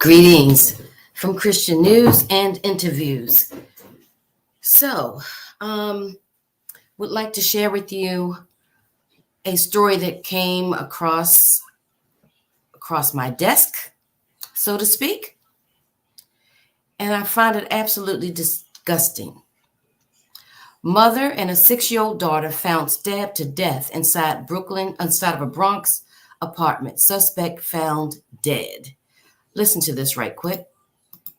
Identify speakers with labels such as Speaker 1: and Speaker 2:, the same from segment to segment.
Speaker 1: Greetings from Christian News and Interviews. So, would like to share with you a story that came across my desk, so to speak, and I find it absolutely disgusting. Mother and a 6-year-old daughter found stabbed to death inside of a Bronx apartment. Suspect found dead. Listen to this right quick.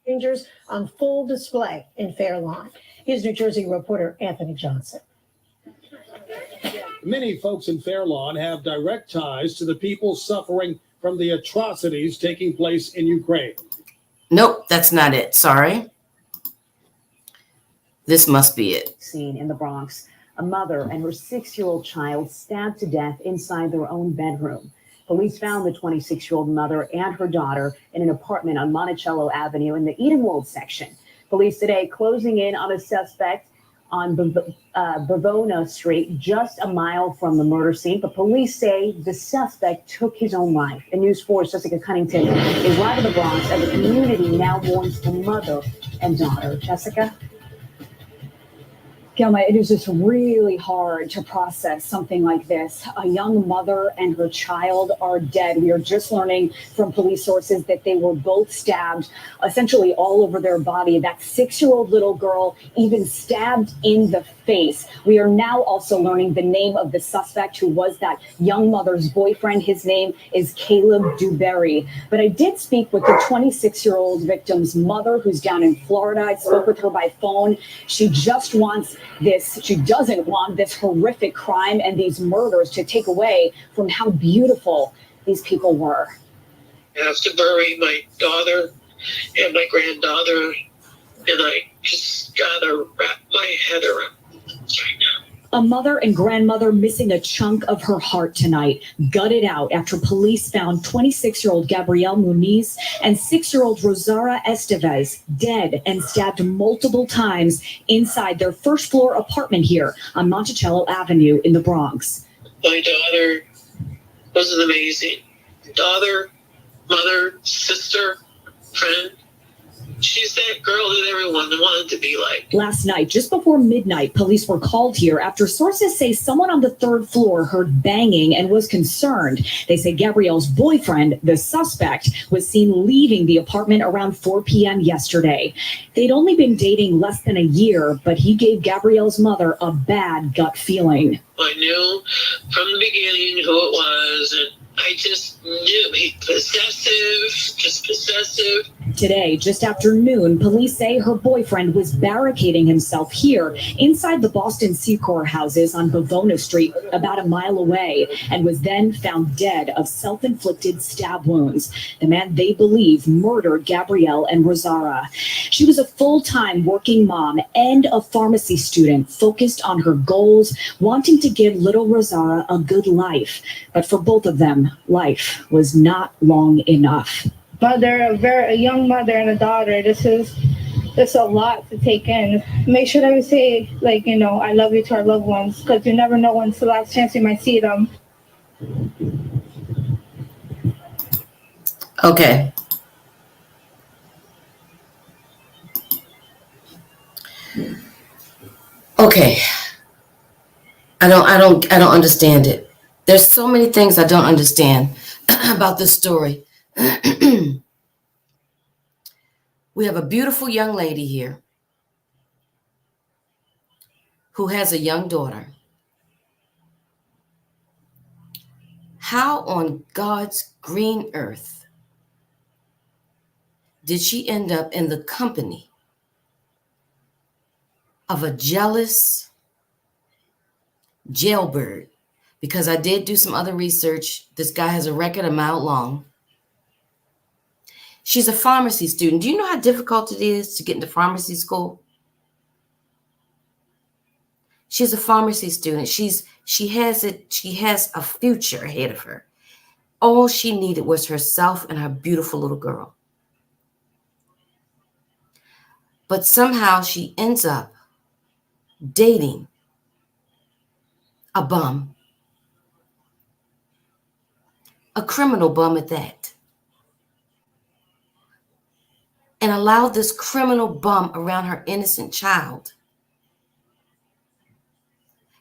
Speaker 2: Strangers on full display in Fair Lawn. Here's New Jersey reporter Anthony Johnson.
Speaker 3: Many folks in Fair Lawn have direct ties to the people suffering from the atrocities taking place in Ukraine.
Speaker 1: Nope, that's not it. Sorry. This must be it.
Speaker 4: Scene in the Bronx. A mother and her 6-year-old child stabbed to death inside their own bedroom. Police found the 26-year-old mother and her daughter in an apartment on Monticello Avenue in the Edenwald section. Police today closing in on a suspect on Bavona Street, just a mile from the murder scene. But police say the suspect took his own life. And News 4's Jessica Cunnington is live in the Bronx, and the community now mourns the mother and daughter. Jessica?
Speaker 5: Gelma, it is just really hard to process something like this. A young mother and her child are dead. We are just learning from police sources that they were both stabbed essentially all over their body. That 6-year-old little girl even stabbed in the face. We are now also learning the name of the suspect who was that young mother's boyfriend. His name is Caleb Duberry. But I did speak with the 26-year-old victim's mother, who's down in Florida. I spoke with her by phone. She doesn't want this horrific crime and these murders to take away from how beautiful these people were.
Speaker 6: I have to bury my daughter and my granddaughter, and I just gotta wrap my head around this right now.
Speaker 5: A mother and grandmother missing a chunk of her heart tonight, gutted out after police found 26-year-old Gabrielle Muniz and 6-year-old Rosaura Estevez dead and stabbed multiple times inside their first-floor apartment here on Monticello Avenue in the Bronx.
Speaker 6: My daughter was an amazing daughter, mother, sister, friend. She's that girl that everyone wanted to be like.
Speaker 5: Last night, just before midnight, police were called here after sources say someone on the 3rd floor heard banging and was concerned. They say Gabrielle's boyfriend, the suspect, was seen leaving the apartment around 4 p.m. yesterday. They'd only been dating less than a year, but he gave Gabrielle's mother a bad gut feeling.
Speaker 6: I knew from the beginning who it was, and I just knew he just possessive.
Speaker 5: Today, just after noon, police say her boyfriend was barricading himself here inside the Boston Secor houses on Bavona Street, about a mile away, and was then found dead of self-inflicted stab wounds. The man they believe murdered Gabrielle and Rosaura. She was a full-time working mom and a pharmacy student focused on her goals, wanting to give little Rosaura a good life. But for both of them, life was not long enough.
Speaker 7: Mother, a young mother and a daughter. This is a lot to take in. Make sure that we say, I love you to our loved ones, because you never know when's the last chance you might see them.
Speaker 1: Okay. Okay. I don't understand it. There's so many things I don't understand about this story. We have a beautiful young lady here who has a young daughter. How on God's green earth did she end up in the company of a jealous jailbird? Because I did do some other research. This guy has a record a mile long. She's a pharmacy student. Do you know how difficult it is to get into pharmacy school? She's a pharmacy student. She has a future ahead of her. All she needed was herself and her beautiful little girl. But somehow she ends up dating a bum. A criminal bum at that. and allowed this criminal bump around her innocent child.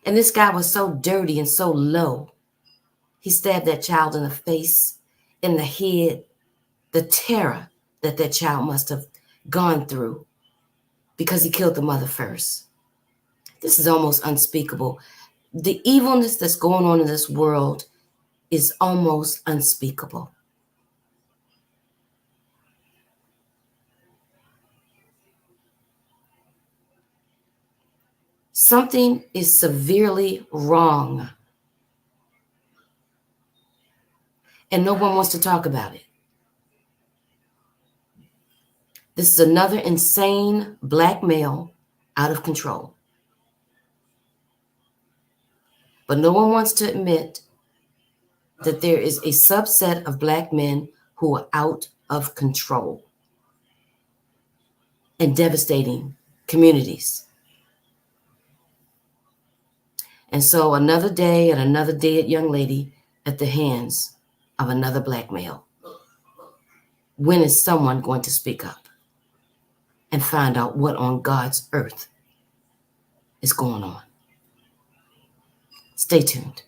Speaker 1: And this guy was so dirty and so low. He stabbed that child in the face, in the head. The terror that that child must have gone through because he killed the mother first. This is almost unspeakable. The evilness that's going on in this world is almost unspeakable. Something is severely wrong, and no one wants to talk about it. This is another insane black male out of control. But no one wants to admit that there is a subset of black men who are out of control and devastating communities. And so another day and another dead young lady at the hands of another black male. When is someone going to speak up and find out what on God's earth is going on? Stay tuned.